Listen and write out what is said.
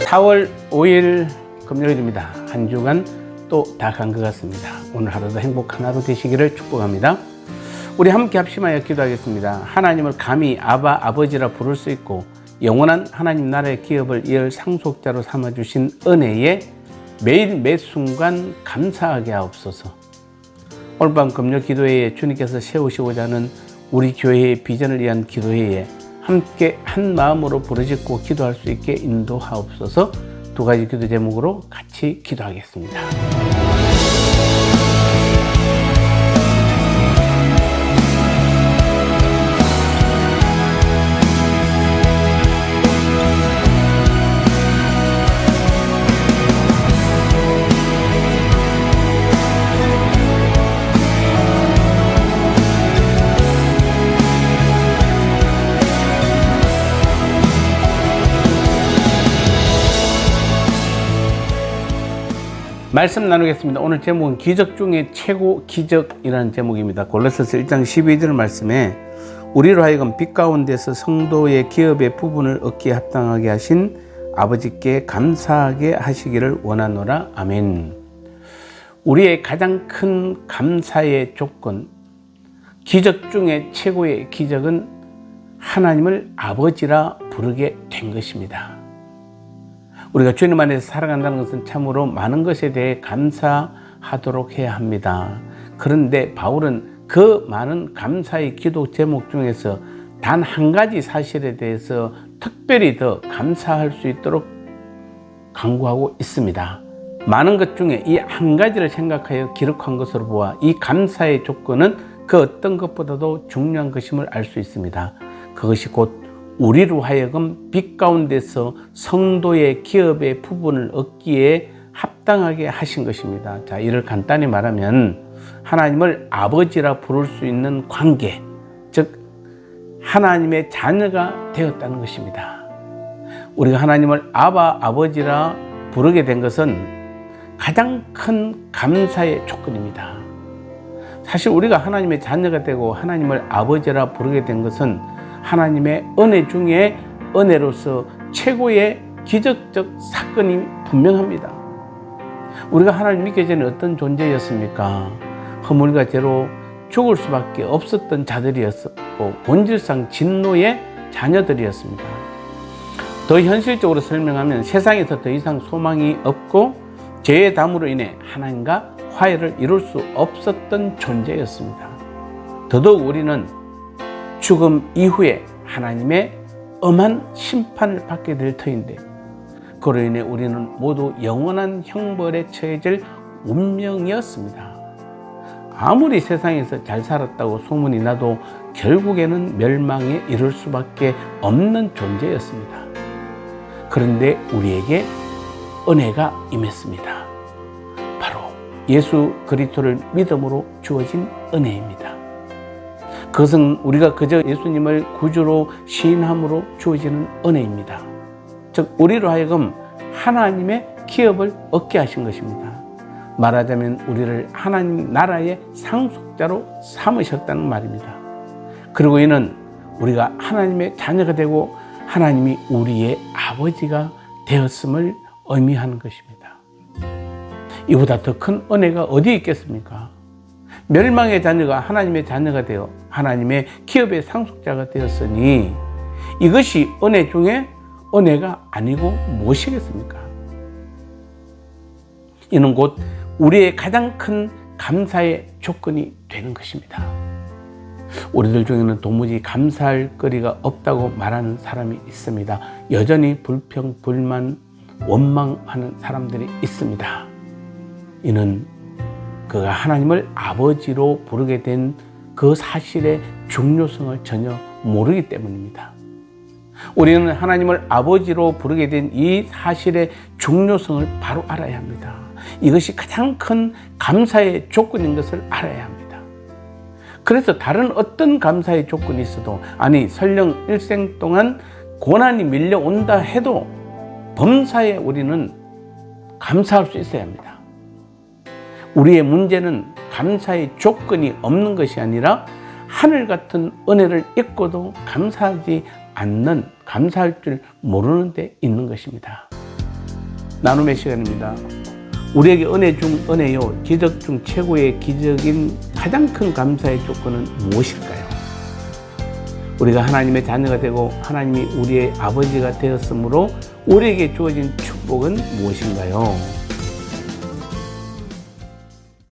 (4월 5일) 금요일입니다. 한 주간 또 다 간 것 같습니다. 오늘 하루도 행복한 하루 되시기를 축복합니다. 우리 함께 합심하여 기도하겠습니다. 하나님을 감히 아바, 아버지라 부를 수 있고 영원한 하나님 나라의 기업을 이을 상속자로 삼아주신 은혜에 매일 매 순간 감사하게 하옵소서. 오늘 밤 금요 기도회에 주님께서 세우시고자 하는 우리 교회의 비전을 위한 기도회에 함께 한 마음으로 부르짖고 기도할 수 있게 인도하옵소서. 두 가지 기도 제목으로 같이 기도하겠습니다. 말씀 나누겠습니다. 오늘 제목은 기적 중에 최고 기적이라는 제목입니다. 골로새서 1장 12절 말씀에 우리로 하여금 빛 가운데서 성도의 기업의 부분을 얻기에 합당하게 하신 아버지께 감사하게 하시기를 원하노라. 아멘. 우리의 가장 큰 감사의 조건, 기적 중에 최고의 기적은 하나님을 아버지라 부르게 된 것입니다. 우리가 주님 안에서 살아간다는 것은 참으로 많은 것에 대해 감사하도록 해야 합니다. 그런데 바울은 그 많은 감사의 기도 제목 중에서 단 한 가지 사실에 대해서 특별히 더 감사할 수 있도록 강구하고 있습니다. 많은 것 중에 이 한 가지를 생각하여 기록한 것으로 보아 이 감사의 조건은 그 어떤 것보다도 중요한 것임을 알 수 있습니다. 그것이 곧 우리로 하여금 빛 가운데서 성도의 기업의 부분을 얻기에 합당하게 하신 것입니다. 자, 이를 간단히 말하면 하나님을 아버지라 부를 수 있는 관계, 즉 하나님의 자녀가 되었다는 것입니다. 우리가 하나님을 아바, 아버지라 부르게 된 것은 가장 큰 감사의 조건입니다. 사실 우리가 하나님의 자녀가 되고 하나님을 아버지라 부르게 된 것은 하나님의 은혜 중에 은혜로서 최고의 기적적 사건이 분명합니다. 우리가 하나님 믿기 전에 어떤 존재였습니까? 허물과 죄로 죽을 수밖에 없었던 자들이었고 본질상 진노의 자녀들이었습니다. 더 현실적으로 설명하면 세상에서 더 이상 소망이 없고 죄의 담으로 인해 하나님과 화해를 이룰 수 없었던 존재였습니다. 더더욱 우리는 죽음 이후에 하나님의 엄한 심판을 받게 될 터인데 그로 인해 우리는 모두 영원한 형벌에 처해질 운명이었습니다. 아무리 세상에서 잘 살았다고 소문이 나도 결국에는 멸망에 이를 수밖에 없는 존재였습니다. 그런데 우리에게 은혜가 임했습니다. 바로 예수 그리스도를 믿음으로 주어진 은혜입니다. 그것은 우리가 그저 예수님을 구주로 시인함으로 주어지는 은혜입니다. 즉 우리로 하여금 하나님의 기업을 얻게 하신 것입니다. 말하자면 우리를 하나님 나라의 상속자로 삼으셨다는 말입니다. 그리고 이는 우리가 하나님의 자녀가 되고 하나님이 우리의 아버지가 되었음을 의미하는 것입니다. 이보다 더 큰 은혜가 어디에 있겠습니까? 멸망의 자녀가 하나님의 자녀가 되어 하나님의 기업의 상속자가 되었으니 이것이 은혜 중에 은혜가 아니고 무엇이겠습니까? 이는 곧 우리의 가장 큰 감사의 조건이 되는 것입니다. 우리들 중에는 도무지 감사할 거리가 없다고 말하는 사람이 있습니다. 여전히 불평, 불만, 원망하는 사람들이 있습니다. 이는 그가 하나님을 아버지로 부르게 된 그 사실의 중요성을 전혀 모르기 때문입니다. 우리는 하나님을 아버지로 부르게 된 이 사실의 중요성을 바로 알아야 합니다. 이것이 가장 큰 감사의 조건인 것을 알아야 합니다. 그래서 다른 어떤 감사의 조건이 있어도, 아니 설령 일생 동안 고난이 밀려온다 해도 범사에 우리는 감사할 수 있어야 합니다. 우리의 문제는 감사의 조건이 없는 것이 아니라 하늘 같은 은혜를 잊고도 감사하지 않는, 감사할 줄 모르는 데 있는 것입니다. 나눔의 시간입니다. 우리에게 은혜 중 은혜요, 기적 중 최고의 기적인 가장 큰 감사의 조건은 무엇일까요? 우리가 하나님의 자녀가 되고 하나님이 우리의 아버지가 되었으므로 우리에게 주어진 축복은 무엇인가요?